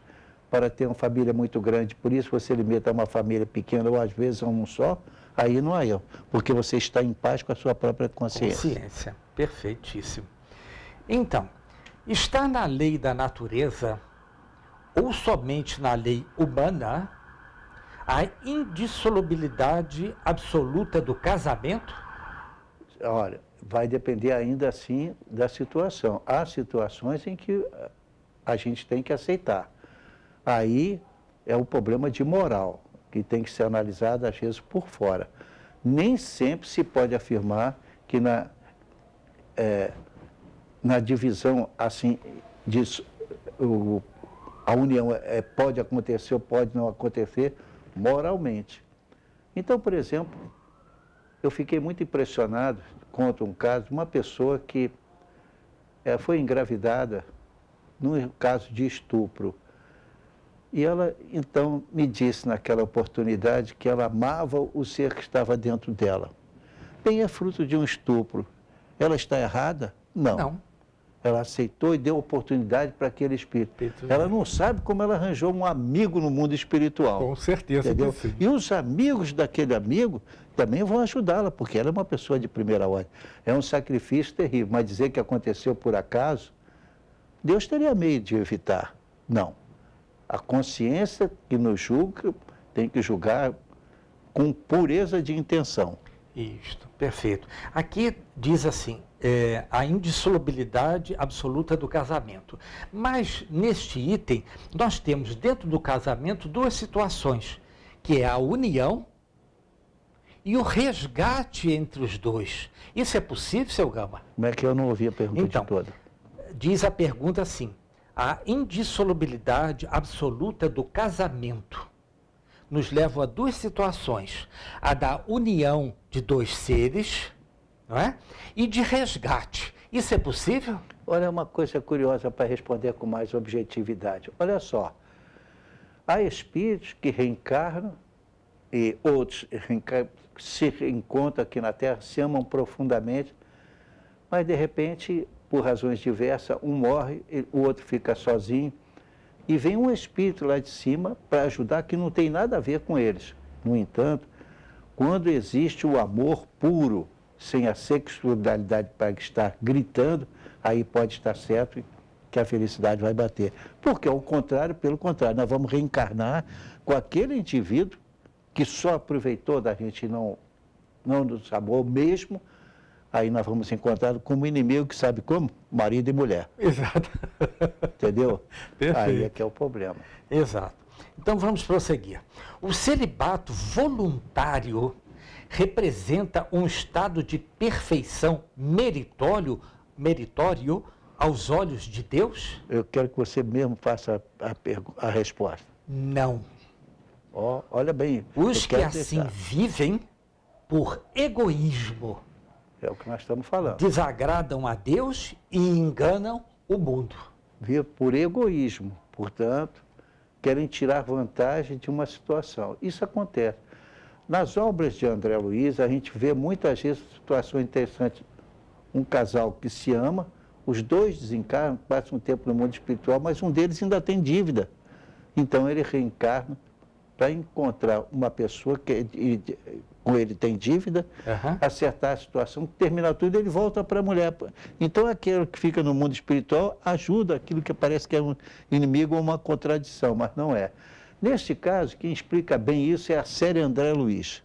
para ter uma família muito grande, por isso você limita a uma família pequena ou às vezes a um só, aí não há erro, porque você está em paz com a sua própria consciência. Perfeitíssimo. Então, está na lei da natureza ou somente na lei humana a indissolubilidade absoluta do casamento? Olha, vai depender ainda assim da situação. Há situações em que a gente tem que aceitar. Aí é o problema de moral, que tem que ser analisado às vezes por fora. Nem sempre se pode afirmar que na divisão assim, a união pode acontecer ou pode não acontecer moralmente. Então, por exemplo, eu fiquei muito impressionado, conto um caso de uma pessoa que foi engravidada num caso de estupro. E ela, então, me disse naquela oportunidade que ela amava o ser que estava dentro dela. Bem, é fruto de um estupro. Ela está errada? Não. Não. Ela aceitou e deu oportunidade para aquele espírito. Ela não sabe como ela arranjou um amigo no mundo espiritual. Com certeza. Entendeu? Que sim. E os amigos daquele amigo também vão ajudá-la, porque ela é uma pessoa de primeira ordem. É um sacrifício terrível, mas dizer que aconteceu por acaso, Deus teria meio de evitar. Não. A consciência que nos julga tem que julgar com pureza de intenção. Isto, perfeito. Aqui diz assim, a indissolubilidade absoluta do casamento. Mas, neste item, nós temos dentro do casamento duas situações, que é a união e o resgate entre os dois. Isso é possível, seu Gama? Como é que eu não ouvi a pergunta Então, toda? Diz a pergunta assim, a indissolubilidade absoluta do casamento nos leva a duas situações, a da união de dois seres, não é? E de resgate. Isso é possível? Olha, uma coisa curiosa para responder com mais objetividade. Olha só, há espíritos que reencarnam e outros se reencontram aqui na Terra, se amam profundamente, mas de repente, por razões diversas, um morre, o outro fica sozinho, e vem um espírito lá de cima para ajudar, que não tem nada a ver com eles. No entanto, quando existe o amor puro, sem a sexualidade para estar gritando, aí pode estar certo que a felicidade vai bater. Porque, ao contrário, pelo contrário, nós vamos reencarnar com aquele indivíduo que só aproveitou da gente e não nos amou mesmo. Aí nós vamos encontrar como inimigo, que sabe como? Marido e mulher. Exato. Entendeu? Perfeito. Aí é que é o problema. Exato. Então vamos prosseguir. O celibato voluntário representa um estado de perfeição meritório aos olhos de Deus? Eu quero que você mesmo faça a resposta. Não. Olha bem. Os eu que quero assim deixar. vivem por egoísmo É o que nós estamos falando. desagradam a Deus e enganam o mundo. Vive por egoísmo, portanto, querem tirar vantagem de uma situação. Isso acontece. Nas obras de André Luiz, a gente vê muitas vezes situações interessantes. Um casal que se ama, os dois desencarnam, passam um tempo no mundo espiritual, mas um deles ainda tem dívida. Então ele reencarna para encontrar uma pessoa que com ele tem dívida, acertar a situação, terminar tudo, ele volta para a mulher. Então aquele que fica no mundo espiritual ajuda aquilo que parece que é um inimigo ou uma contradição, mas não é. Neste caso, quem explica bem isso é a série André Luiz,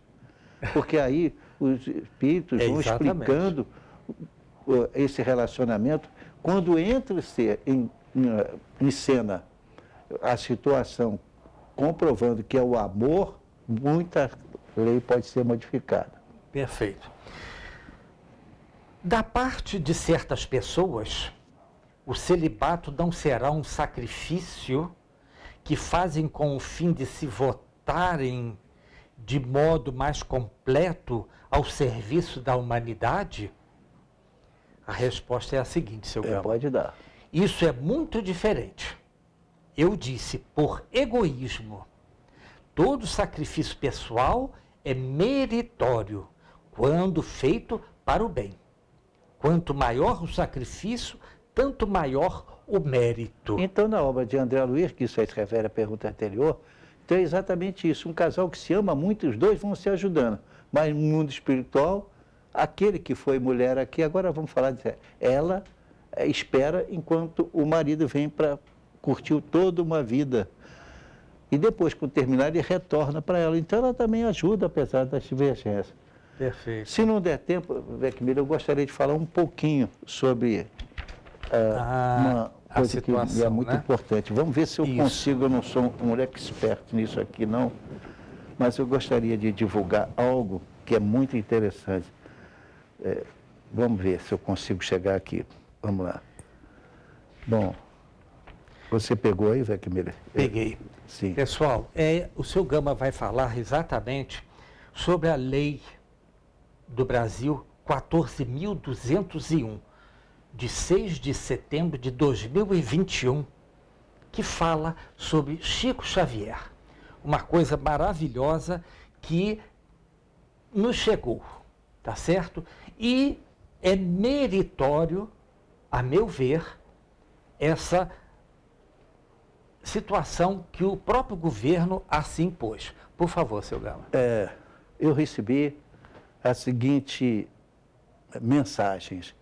porque aí os espíritos vão explicando esse relacionamento. Quando entra-se em cena a situação comprovando que é o amor, muita lei pode ser modificada. Perfeito. Da parte de certas pessoas, o celibato não será um sacrifício que fazem com o fim de se votarem de modo mais completo ao serviço da humanidade? A resposta é a seguinte, seu Gama. Pode dar. Isso é muito diferente. Eu disse, por egoísmo. Todo sacrifício pessoal é meritório, quando feito para o bem. Quanto maior o sacrifício, tanto maior o mérito. Então, na obra de André Luiz, que isso aí se refere à pergunta anterior, então é exatamente isso. Um casal que se ama muito, os dois vão se ajudando. Mas no mundo espiritual, aquele que foi mulher aqui, agora vamos falar de ela espera enquanto o marido vem para curtir toda uma vida E depois, quando terminar, ele retorna para ela. Então, ela também ajuda, apesar das divergências. Perfeito. Se não der tempo, Weckmiller, eu gostaria de falar um pouquinho sobre uma coisa que é muito importante. Vamos ver se eu consigo, eu não sou um expert nisso aqui, não, mas eu gostaria de divulgar algo que é muito interessante. Vamos ver se eu consigo chegar aqui. Vamos lá. Bom, você pegou aí, Weckmiller? Peguei. Sim. Pessoal, o seu Gama vai falar exatamente sobre a lei do Brasil 14.201, de 6 de setembro de 2021, que fala sobre Chico Xavier. Uma coisa maravilhosa que nos chegou, tá certo? E é meritório, a meu ver, essa situação que o próprio governo assim pôs. Por favor, seu Gama. Eu recebi a seguinte mensagens.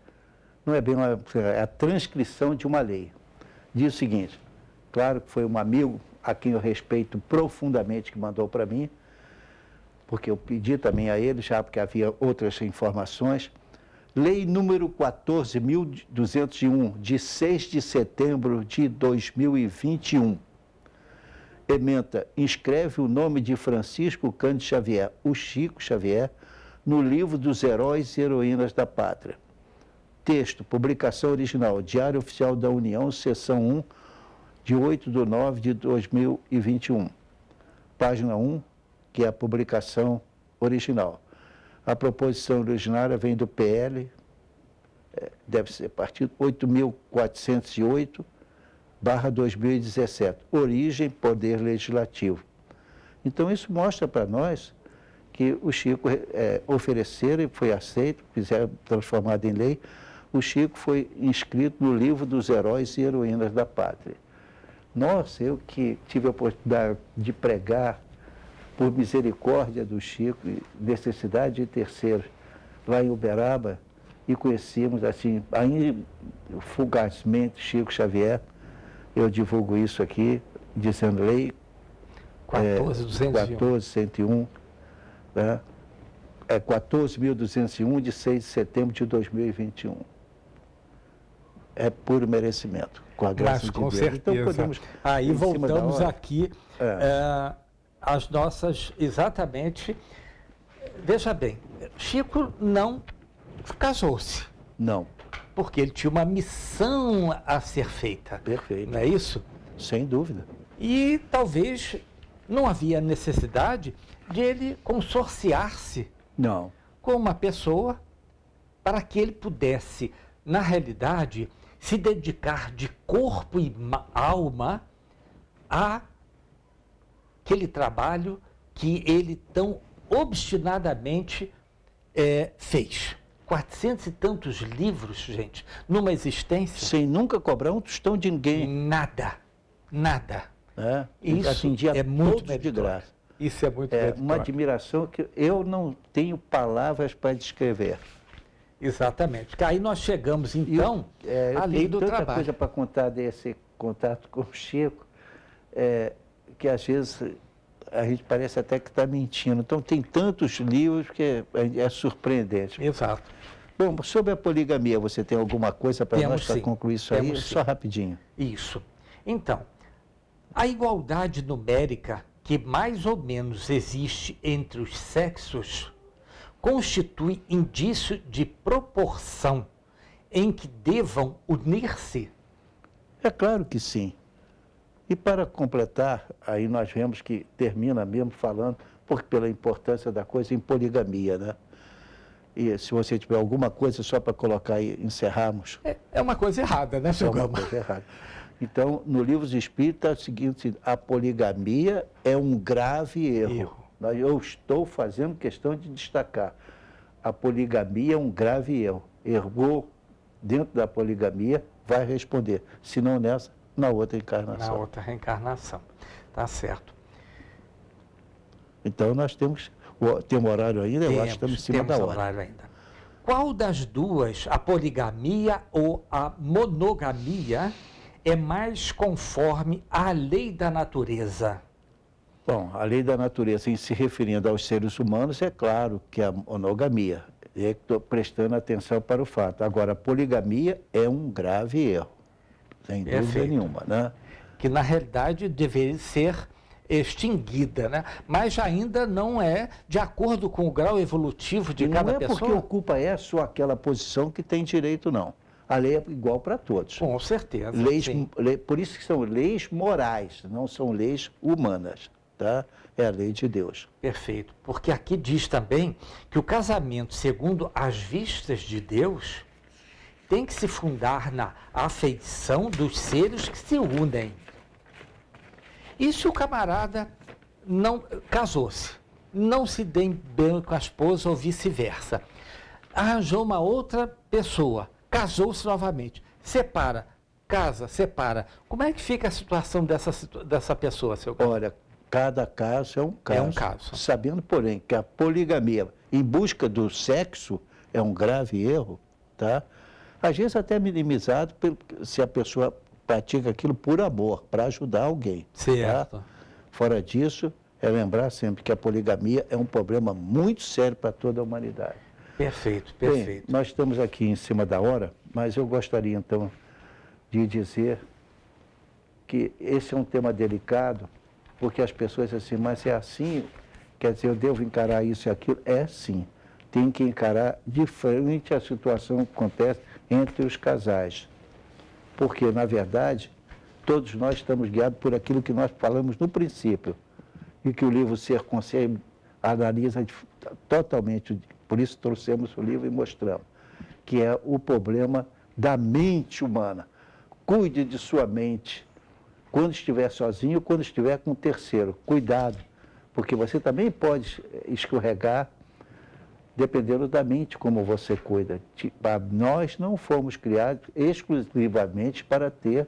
Não é bem é a transcrição de uma lei. Diz o seguinte, claro que foi um amigo a quem eu respeito profundamente que mandou para mim, porque eu pedi também a ele, já porque havia outras informações. Lei número 14.201, de 6 de setembro de 2021. Ementa, inscreve o nome de Francisco Cândido Xavier, o Chico Xavier, no livro dos Heróis e Heroínas da Pátria. Texto, publicação original, Diário Oficial da União, seção 1, de 8/9 de 2021. Página 1, que é a publicação original. A proposição originária vem do PL, deve ser partido 8.408/2017. Origem, Poder Legislativo. Então, isso mostra para nós que o Chico ofereceram e foi aceito, fizeram transformado em lei. O Chico foi inscrito no livro dos Heróis e Heroínas da Pátria. Nossa, eu que tive a oportunidade de pregar por misericórdia do Chico e necessidade de terceiro lá em Uberaba, e conhecíamos assim, ainda fugazmente, Chico Xavier. Eu divulgo isso aqui, dizendo lei 14.101, né? 14.201, de 6 de setembro de 2021. É puro merecimento, com a graça de Deus. Com certeza. Então, podemos, aí voltamos aqui às nossas, exatamente, veja bem, Chico não casou-se. Não. Porque ele tinha uma missão a ser feita. Perfeito. Não é isso? Sem dúvida. E talvez não havia necessidade de ele consorciar-se com uma pessoa para que ele pudesse, na realidade, se dedicar de corpo e alma a aquele trabalho que ele tão obstinadamente fez. 400 e tantos livros, gente, numa existência. Sem nunca cobrar um tostão de ninguém. Nada. Isso é muito de graça. Isso é muito meritório. Uma admiração que eu não tenho palavras para descrever. Exatamente. Porque aí nós chegamos, então, à lei do trabalho. Eu tenho tanta coisa para contar desse contato com o Chico, que às vezes a gente parece até que está mentindo. Então, tem tantos livros que é surpreendente. Exato. Bom, sobre a poligamia, você tem alguma coisa para nós para concluir isso aí? Só rapidinho. Isso. Então, a igualdade numérica que mais ou menos existe entre os sexos constitui indício de proporção em que devam unir-se? É claro que sim. E para completar, aí nós vemos que termina mesmo falando, pela importância da coisa, em poligamia, né? E se você tiver alguma coisa só para colocar e encerrarmos. É uma coisa errada, né, seu Gama? É uma coisa errada. Então, no Livro dos Espíritos está o seguinte: a poligamia é um grave erro. Eu estou fazendo questão de destacar. A poligamia é um grave erro. Errou dentro da poligamia, vai responder. Se não nessa, na outra encarnação. Na outra reencarnação. Tá certo. Então, nós temos horário ainda? Eu acho que estamos em cima da hora. Temos horário ainda. Qual das duas, a poligamia ou a monogamia, é mais conforme à lei da natureza? Bom, a lei da natureza, em se referindo aos seres humanos, é claro que a monogamia. Estou prestando atenção para o fato. Agora, a poligamia é um grave erro, sem dúvida nenhuma, né? Que, na realidade, deveria ser extinguida, né? Mas ainda não é de acordo com o grau evolutivo de cada pessoa. Não é porque ocupa essa ou aquela posição que tem direito, não. A lei é igual para todos. Com certeza. Por isso que são leis morais, não são leis humanas, tá? É a lei de Deus. Perfeito. Porque aqui diz também que o casamento, segundo as vistas de Deus, tem que se fundar na afeição dos seres que se unem. E se o camarada não casou-se, não se dê bem com a esposa ou vice-versa, arranjou uma outra pessoa, casou-se novamente, separa, casa, separa, como é que fica a situação dessa pessoa, seu Carlos? Olha, cada caso é um caso. É um caso. Sabendo, porém, que a poligamia em busca do sexo é um grave erro, tá? Às vezes até minimizado se a pessoa pratica aquilo por amor, para ajudar alguém. Certo. Tá? Fora disso, é lembrar sempre que a poligamia é um problema muito sério para toda a humanidade. Perfeito, perfeito. Bem, nós estamos aqui em cima da hora, mas eu gostaria então de dizer que esse é um tema delicado, porque as pessoas dizem assim, mas é assim, quer dizer, eu devo encarar isso e aquilo? É sim, tem que encarar de frente a situação que acontece entre os casais. Porque, na verdade, todos nós estamos guiados por aquilo que nós falamos no princípio, e que o livro Ser Conselho analisa totalmente, por isso trouxemos o livro e mostramos, que é o problema da mente humana. Cuide de sua mente, quando estiver sozinho, quando estiver com um terceiro. Cuidado, porque você também pode escorregar, dependendo da mente como você cuida. Nós não fomos criados exclusivamente para ter,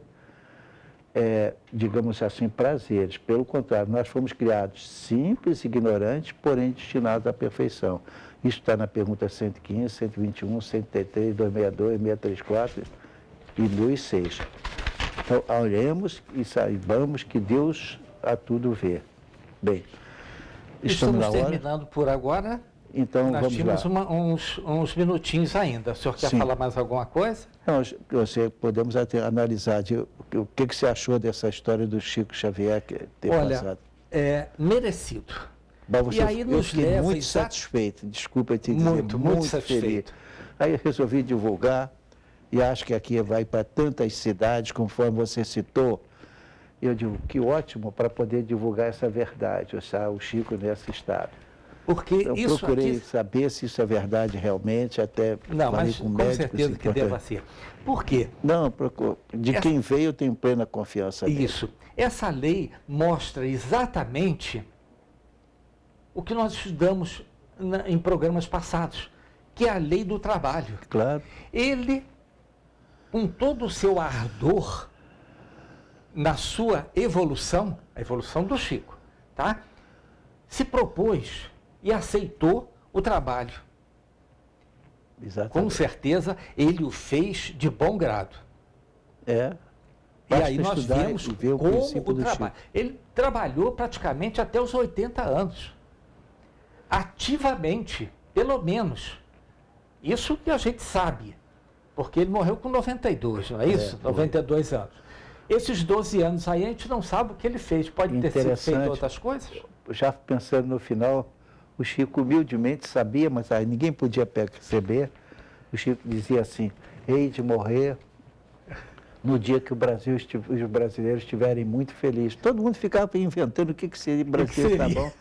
digamos assim, prazeres. Pelo contrário, nós fomos criados simples, ignorantes, porém destinados à perfeição. Isso está na pergunta 115, 121, 133, 262, 634 e 1006. Então, olhemos e saibamos que Deus a tudo vê. Bem, estamos terminando por agora. Então, nós vamos lá. uns minutinhos ainda. O senhor quer falar mais alguma coisa? Não, podemos até analisar o que você achou dessa história do Chico Xavier ter passado. É merecido. Mas e aí nos fiquei leva muito satisfeito, desculpa te dizer, muito satisfeito. Feliz. Aí eu resolvi divulgar, e acho que aqui vai para tantas cidades, conforme você citou. Eu digo, que ótimo para poder divulgar essa verdade, o Chico nesse estado. Porque eu isso procurei aqui... saber se isso é verdade realmente, até não, falei mas com médicos. Com certeza que deva ser. Por quê? Não, quem veio eu tenho plena confiança nele. Isso. Essa lei mostra exatamente o que nós estudamos em programas passados, que é a lei do trabalho. Claro. Ele, com todo o seu ardor, na sua evolução, a evolução do Chico, tá? Se propôs e aceitou o trabalho. Exatamente. Com certeza, ele o fez de bom grado. E aí nós vemos como o trabalho. Ele trabalhou praticamente até os 80 anos. Ativamente, pelo menos. Isso que a gente sabe. Porque ele morreu com 92, não é isso? 92 anos. Esses 12 anos aí, a gente não sabe o que ele fez. Pode ter sido feito outras coisas? Já pensando no final, o Chico humildemente sabia, mas ninguém podia perceber. O Chico dizia assim, hei de morrer no dia que os brasileiros estiverem muito felizes. Todo mundo ficava inventando o que seria brasileiro, tá bom?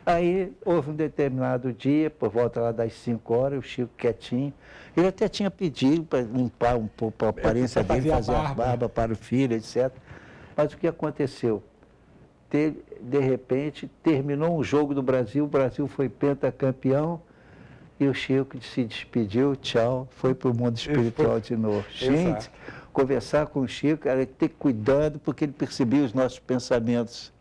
Aí houve um determinado dia, por volta lá das 5 horas, o Chico quietinho, ele até tinha pedido para limpar um pouco a aparência dele, fazer a barba para o filho, etc. Mas o que aconteceu? De repente, terminou um jogo do Brasil, o Brasil foi pentacampeão, e o Chico se despediu, tchau, foi para o mundo espiritual de novo. Gente, conversar com o Chico era ter cuidado, porque ele percebia os nossos pensamentos.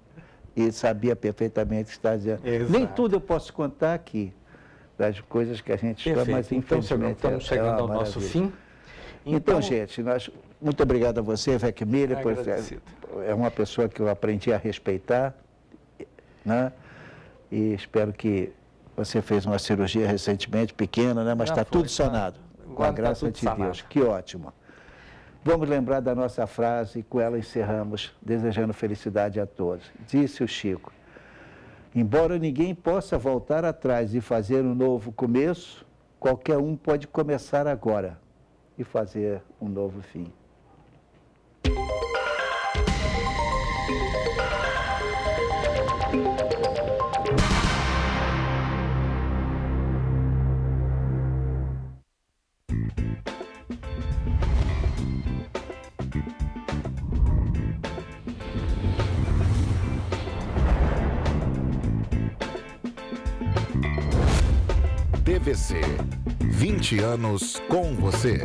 E sabia perfeitamente o que está dizendo. Exato. Nem tudo eu posso contar aqui, das coisas que a gente está, mas infelizmente estamos chegando ao nosso fim. Então, gente, muito obrigado a você, Vec Miller, é uma pessoa que eu aprendi a respeitar, né? E espero que você fez uma cirurgia recentemente, pequena, né? Mas está tudo sanado, com a graça de Deus. Que ótimo. Vamos lembrar da nossa frase e com ela encerramos, desejando felicidade a todos. Disse o Chico: embora ninguém possa voltar atrás e fazer um novo começo, qualquer um pode começar agora e fazer um novo fim. TVC, 20 anos com você.